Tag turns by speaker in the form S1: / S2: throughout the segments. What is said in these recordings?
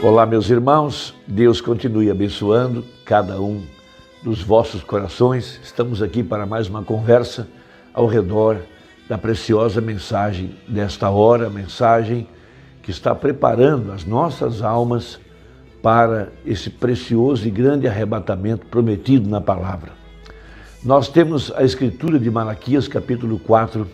S1: Olá, meus irmãos, Deus continue abençoando cada um dos vossos corações. Estamos aqui para mais uma conversa ao redor da preciosa mensagem desta hora, mensagem que está preparando as nossas almas para esse precioso e grande arrebatamento prometido na palavra. Nós temos a escritura de Malaquias, capítulo 4,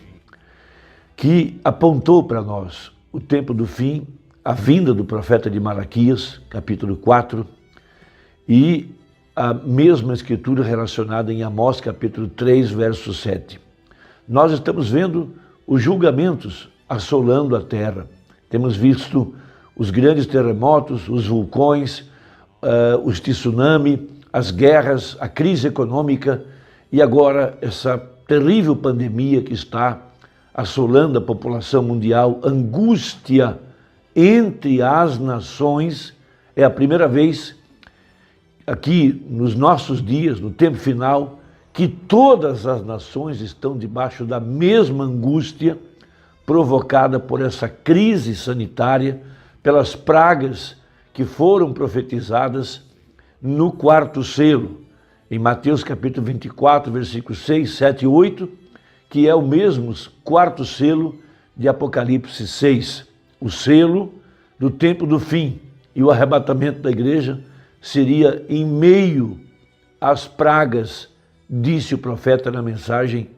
S1: que apontou para nós o tempo do fim, a vinda do profeta de Malaquias, capítulo 4, e a mesma escritura relacionada em Amós, capítulo 3, verso 7. Nós estamos vendo os julgamentos assolando a terra. Temos visto os grandes terremotos, os vulcões, os tsunami, as guerras, a crise econômica e agora essa terrível pandemia que está assolando a população mundial, angústia entre as nações. É a primeira vez aqui nos nossos dias, no tempo final, que todas as nações estão debaixo da mesma angústia provocada por essa crise sanitária, pelas pragas que foram profetizadas no quarto selo, em Mateus capítulo 24, versículos 6, 7 e 8, que é o mesmo quarto selo de Apocalipse 6. O selo do tempo do fim e o arrebatamento da igreja seria em meio às pragas, disse o profeta na mensagem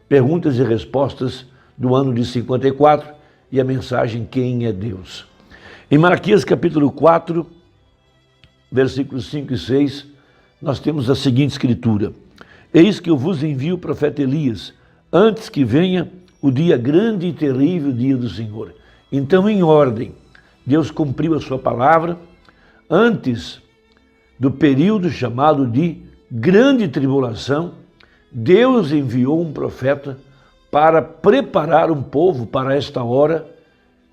S1: Perguntas e Respostas do ano de 54 e a mensagem Quem é Deus? Em Malaquias capítulo 4, versículos 5 e 6, nós temos a seguinte escritura: Eis que eu vos envio o profeta Elias, antes que venha o dia grande e terrível, dia do Senhor. Então, em ordem, Deus cumpriu a sua palavra antes do período chamado de grande tribulação. Deus enviou um profeta para preparar um povo para esta hora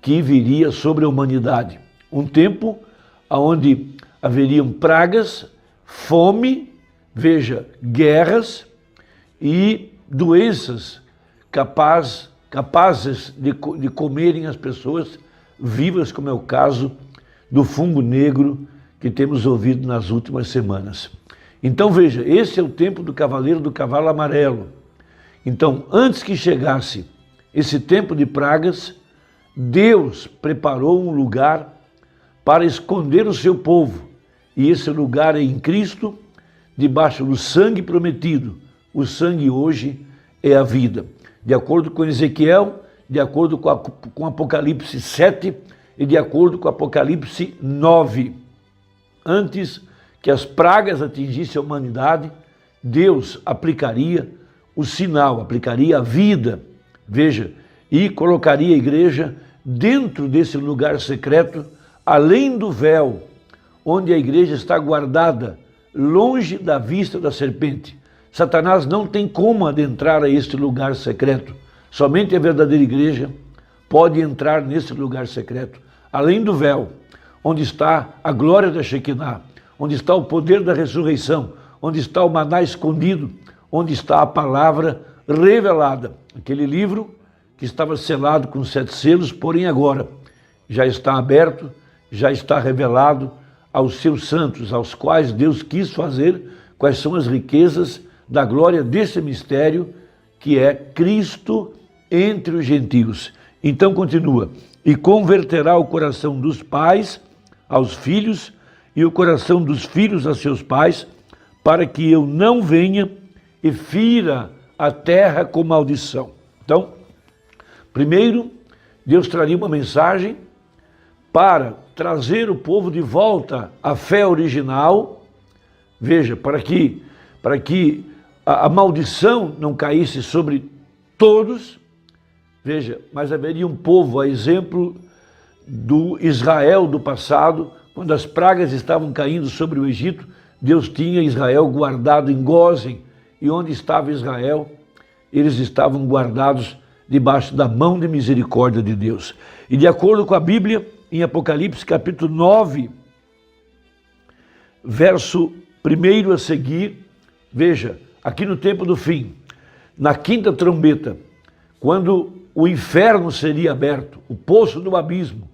S1: que viria sobre a humanidade. Um tempo onde haveriam pragas, fome, veja, guerras e doenças capazes de comerem as pessoas vivas, como é o caso do fungo negro que temos ouvido nas últimas semanas. Então veja, esse é o tempo do cavaleiro do cavalo amarelo. Então, antes que chegasse esse tempo de pragas, Deus preparou um lugar para esconder o seu povo. E esse lugar é em Cristo, debaixo do sangue prometido. O sangue hoje é a vida. De acordo com Ezequiel, de acordo com Apocalipse 7 e de acordo com Apocalipse 9. Antes que as pragas atingissem a humanidade, Deus aplicaria o sinal, aplicaria a vida, veja, e colocaria a igreja dentro desse lugar secreto, além do véu, onde a igreja está guardada, longe da vista da serpente. Satanás não tem como adentrar a este lugar secreto. Somente a verdadeira igreja pode entrar nesse lugar secreto, além do véu, onde está a glória da Shekinah, onde está o poder da ressurreição, onde está o maná escondido, onde está a palavra revelada. Aquele livro que estava selado com 7 selos, porém agora já está aberto, já está revelado aos seus santos, aos quais Deus quis fazer quais são as riquezas da glória desse mistério que é Cristo entre os gentios. Então continua: e converterá o coração dos pais aos filhos e o coração dos filhos a seus pais, para que eu não venha e fira a terra com maldição. Então, primeiro, Deus traria uma mensagem para trazer o povo de volta à fé original, veja, para que a maldição não caísse sobre todos, veja, mas haveria um povo, a exemplo do Israel do passado, quando as pragas estavam caindo sobre o Egito, Deus tinha Israel guardado em Gósen, e onde estava Israel, eles estavam guardados debaixo da mão de misericórdia de Deus. E de acordo com a Bíblia, em Apocalipse capítulo 9, verso 1 a seguir, veja, aqui no tempo do fim, na quinta trombeta, quando o inferno seria aberto, o poço do abismo,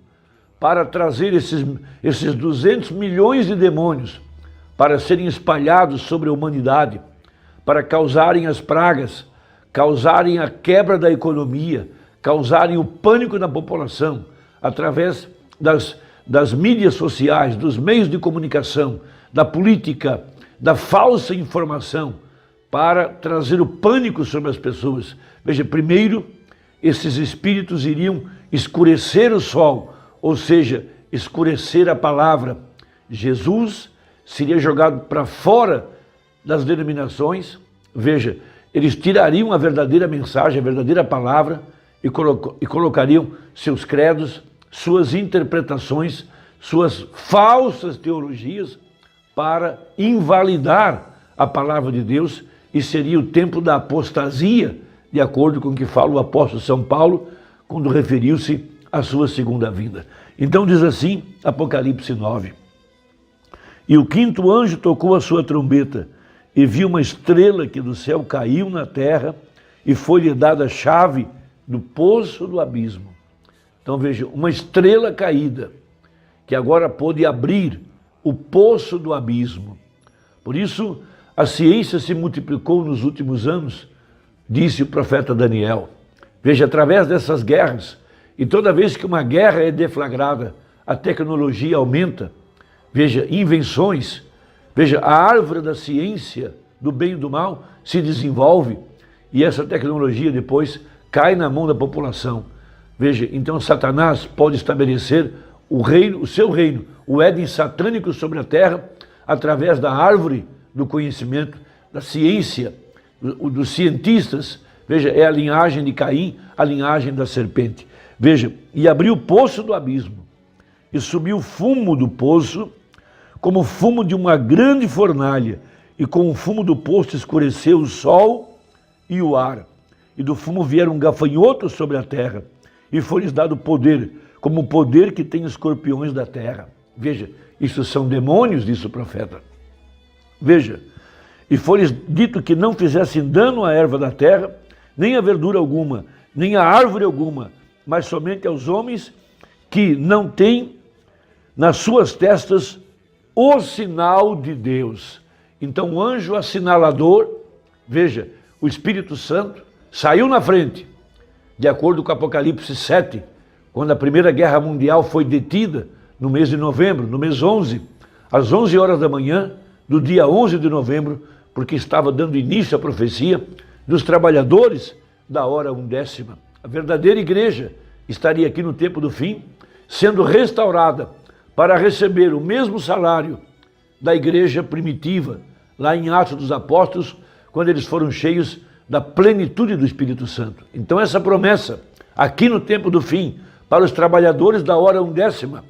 S1: para trazer esses 200 milhões de demônios para serem espalhados sobre a humanidade, para causarem as pragas, causarem a quebra da economia, causarem o pânico na população, através das mídias sociais, dos meios de comunicação, da política, da falsa informação, para trazer o pânico sobre as pessoas. Veja, primeiro, esses espíritos iriam escurecer o sol, ou seja, escurecer a palavra. Jesus seria jogado para fora das denominações. Veja, eles tirariam a verdadeira mensagem, a verdadeira palavra e colocariam seus credos, suas interpretações, suas falsas teologias para invalidar a palavra de Deus, e seria o tempo da apostasia, de acordo com o que fala o apóstolo São Paulo, quando referiu-se à sua segunda vinda. Então diz assim, Apocalipse 9. E o quinto anjo tocou a sua trombeta, e viu uma estrela que do céu caiu na terra, e foi-lhe dada a chave do poço do abismo. Então veja, uma estrela caída, que agora pôde abrir o poço do abismo. Por isso, a ciência se multiplicou nos últimos anos, disse o profeta Daniel. Veja, através dessas guerras, e toda vez que uma guerra é deflagrada, a tecnologia aumenta. Veja, invenções, veja, a árvore da ciência, do bem e do mal, se desenvolve, e essa tecnologia depois cai na mão da população. Veja, então Satanás pode estabelecer o reino, o seu reino, o Éden satânico sobre a terra, através da árvore do conhecimento, da ciência, dos cientistas. Veja, é a linhagem de Caim, a linhagem da serpente. Veja, e abriu o poço do abismo, e subiu fumo do poço, como fumo de uma grande fornalha, e com o fumo do poço escureceu o sol e o ar. E do fumo vieram gafanhotos sobre a terra, e foi-lhes dado poder, como o poder que tem escorpiões da terra. Veja, isso são demônios, disse o profeta. Veja, e foi-lhes dito que não fizessem dano à erva da terra, nem a verdura alguma, nem a árvore alguma, mas somente aos homens que não têm nas suas testas o sinal de Deus. Então o anjo assinalador, veja, o Espírito Santo, saiu na frente, de acordo com Apocalipse 7, quando a Primeira Guerra Mundial foi detida, no mês de novembro, no mês 11, às 11 horas da manhã, do dia 11 de novembro, porque estava dando início à profecia dos trabalhadores da hora undécima. A verdadeira igreja estaria aqui no tempo do fim, sendo restaurada para receber o mesmo salário da igreja primitiva, lá em Atos dos Apóstolos, quando eles foram cheios da plenitude do Espírito Santo. Então essa promessa, aqui no tempo do fim, para os trabalhadores da hora undécima,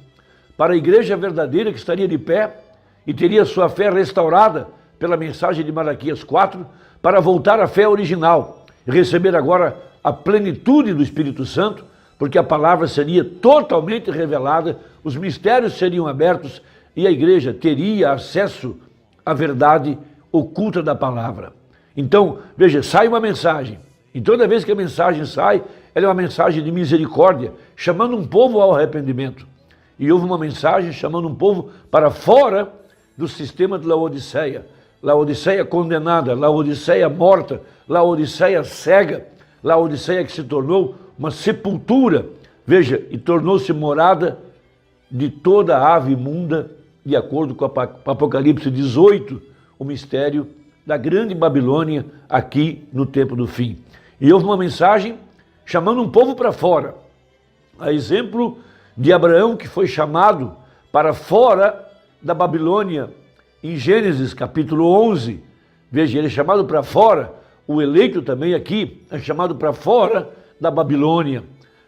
S1: para a igreja verdadeira que estaria de pé e teria sua fé restaurada pela mensagem de Malaquias 4, para voltar à fé original e receber agora a plenitude do Espírito Santo, porque a palavra seria totalmente revelada, os mistérios seriam abertos e a igreja teria acesso à verdade oculta da palavra. Então, veja, sai uma mensagem, e toda vez que a mensagem sai, ela é uma mensagem de misericórdia, chamando um povo ao arrependimento. E houve uma mensagem chamando um povo para fora do sistema de Laodiceia. Laodiceia condenada, Laodiceia morta, Laodiceia cega, Laodiceia que se tornou uma sepultura, veja, e tornou-se morada de toda ave imunda, de acordo com Apocalipse 18, o mistério da grande Babilônia aqui no tempo do fim. E houve uma mensagem chamando um povo para fora, a exemplo de Abraão, que foi chamado para fora da Babilônia, em Gênesis capítulo 11, veja, ele é chamado para fora, o eleito também aqui é chamado para fora da Babilônia.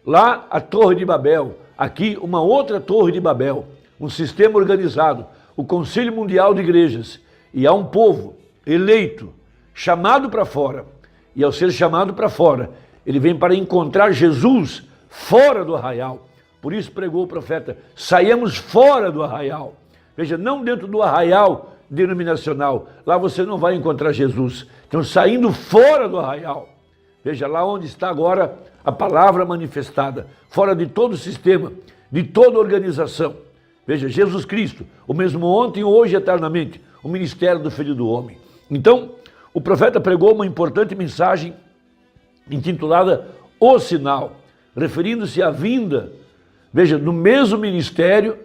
S1: Lá a Torre de Babel, aqui uma outra Torre de Babel, um sistema organizado, o Concílio Mundial de Igrejas, e há um povo eleito, chamado para fora, e ao ser chamado para fora, ele vem para encontrar Jesus fora do arraial. Por isso pregou o profeta, saiamos fora do arraial. Veja, não dentro do arraial denominacional, lá você não vai encontrar Jesus. Então, saindo fora do arraial, veja lá onde está agora a palavra manifestada, fora de todo o sistema de toda a organização. Veja, Jesus Cristo, o mesmo ontem, hoje e eternamente, o ministério do Filho do Homem. Então, o profeta pregou uma importante mensagem intitulada O Sinal, referindo-se à vinda, veja, no mesmo ministério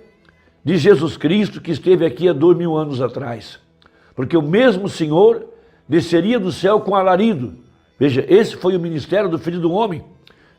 S1: de Jesus Cristo que esteve aqui há 2000 anos atrás. Porque o mesmo Senhor desceria do céu com alarido. Veja, esse foi o ministério do Filho do Homem.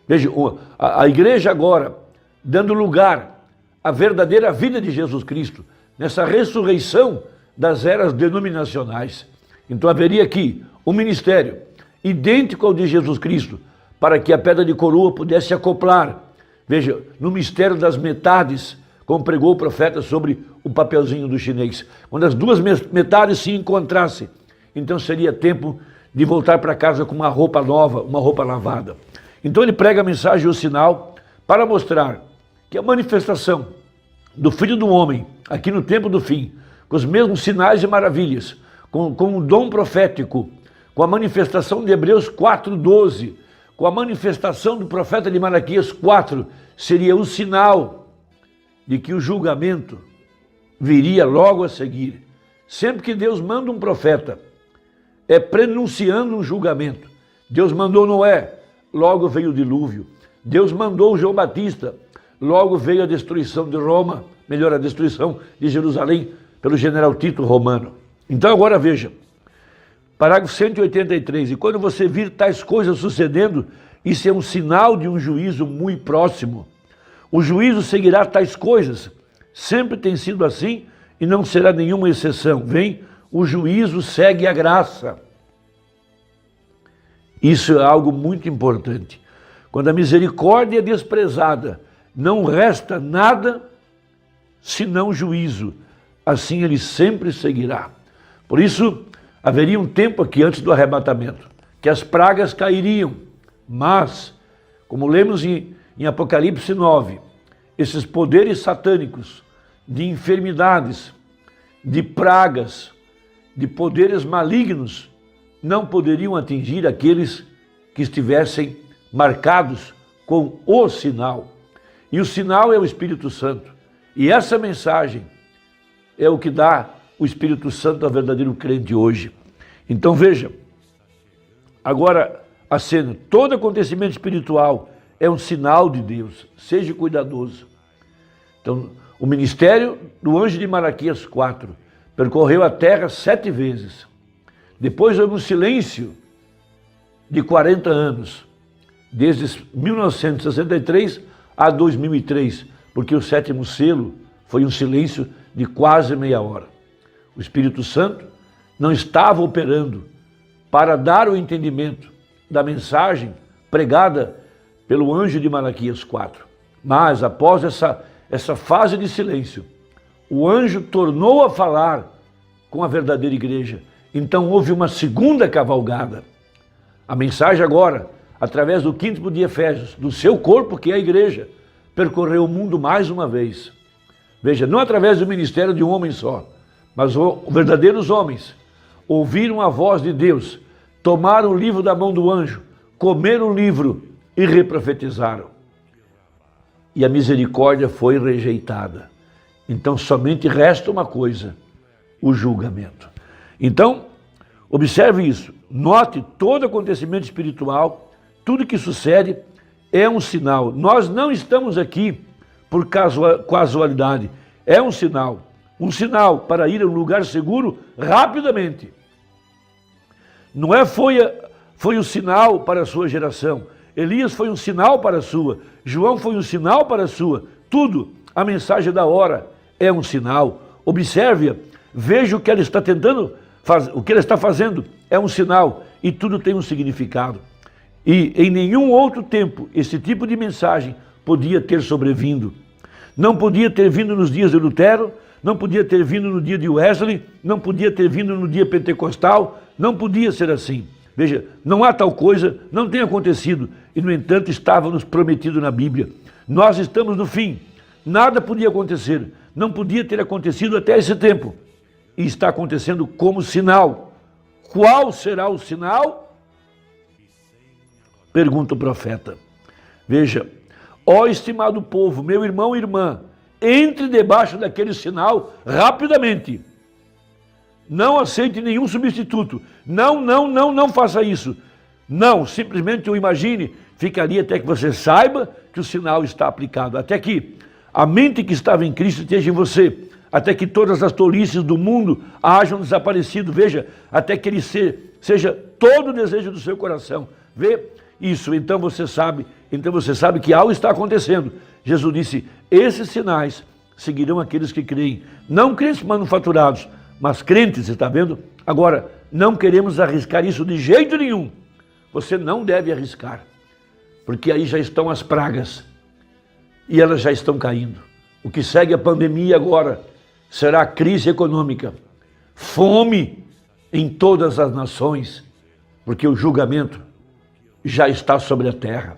S1: Veja, a igreja agora, dando lugar à verdadeira vida de Jesus Cristo, nessa ressurreição das eras denominacionais. Então haveria aqui um ministério idêntico ao de Jesus Cristo, para que a pedra de coroa pudesse acoplar, veja, no mistério das metades, como pregou o profeta sobre o papelzinho do chinês. Quando as duas metades se encontrassem, então seria tempo de voltar para casa com uma roupa nova, uma roupa lavada. Então ele prega a mensagem, o sinal, para mostrar que a manifestação do Filho do Homem, aqui no tempo do fim, com os mesmos sinais e maravilhas, com o dom profético, com a manifestação de Hebreus 4:12, com a manifestação do profeta de Malaquias 4, seria o sinal de que o julgamento viria logo a seguir. Sempre que Deus manda um profeta, é prenunciando um julgamento. Deus mandou Noé, logo veio o dilúvio. Deus mandou João Batista, logo veio a destruição de Roma, melhor, a destruição de Jerusalém pelo general Tito romano. Então agora veja, parágrafo 183, e quando você vir tais coisas sucedendo, isso é um sinal de um juízo muito próximo. O juízo seguirá tais coisas, sempre tem sido assim e não será nenhuma exceção. Vem, o juízo segue a graça. Isso é algo muito importante. Quando a misericórdia é desprezada, não resta nada senão juízo. Assim ele sempre seguirá. Por isso, haveria um tempo aqui antes do arrebatamento, que as pragas cairiam. Mas, como lemos em Apocalipse 9, esses poderes satânicos de enfermidades, de pragas, de poderes malignos, não poderiam atingir aqueles que estivessem marcados com o sinal. E o sinal é o Espírito Santo. E essa mensagem é o que dá o Espírito Santo ao verdadeiro crente hoje. Então veja, agora a cena, todo acontecimento espiritual é um sinal de Deus, seja cuidadoso. Então, o ministério do anjo de Malaquias 4 percorreu a terra 7 vezes. Depois houve um silêncio de 40 anos, desde 1963 a 2003, porque o 7º selo foi um silêncio de quase meia hora. O Espírito Santo não estava operando para dar o entendimento da mensagem pregada pelo anjo de Malaquias 4. Mas após essa fase de silêncio, o anjo tornou a falar com a verdadeira igreja. Então houve uma segunda cavalgada. A mensagem agora, através do 5º de Efésios, do seu corpo, que é a igreja, percorreu o mundo mais uma vez. Veja, não através do ministério de um homem só, mas verdadeiros homens ouviram a voz de Deus, tomaram o livro da mão do anjo, comeram o livro e reprofetizaram. E a misericórdia foi rejeitada. Então somente resta uma coisa, o julgamento. Então, observe isso, note todo acontecimento espiritual, tudo que sucede é um sinal. Nós não estamos aqui por casualidade, é um sinal para ir a um lugar seguro rapidamente. Noé foi o sinal para a sua geração, Elias foi um sinal para a sua, João foi um sinal para a sua, tudo, a mensagem da hora é um sinal. Observe-a, veja o que ela está tentando fazer, o que ela está fazendo é um sinal e tudo tem um significado. E em nenhum outro tempo esse tipo de mensagem podia ter sobrevindo. Não podia ter vindo nos dias de Lutero, não podia ter vindo no dia de Wesley, não podia ter vindo no dia pentecostal, não podia ser assim. Veja, não há tal coisa, não tem acontecido, e no entanto estava nos prometido na Bíblia. Nós estamos no fim, nada podia acontecer, não podia ter acontecido até esse tempo, e está acontecendo como sinal. Qual será o sinal? Pergunta o profeta. Veja, Ó estimado povo, meu irmão e irmã, entre debaixo daquele sinal rapidamente. Não aceite nenhum substituto. Não faça isso. Não, simplesmente o imagine, fique ali até que você saiba que o sinal está aplicado, até que a mente que estava em Cristo esteja em você, até que todas as tolices do mundo hajam desaparecido, veja, até que ele seja todo o desejo do seu coração. Vê isso, então você sabe que algo está acontecendo. Jesus disse, esses sinais seguirão aqueles que creem, não crentes manufaturados, mas crentes, está vendo? Agora, não queremos arriscar isso de jeito nenhum. Você não deve arriscar, porque aí já estão as pragas e elas já estão caindo. O que segue a pandemia agora será a crise econômica, fome em todas as nações, porque o julgamento já está sobre a terra.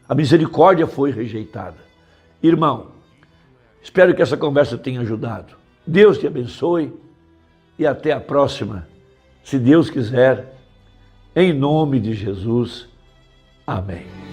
S1: A misericórdia foi rejeitada. Irmão, espero que essa conversa tenha ajudado. Deus te abençoe e até a próxima, se Deus quiser, em nome de Jesus. Amém.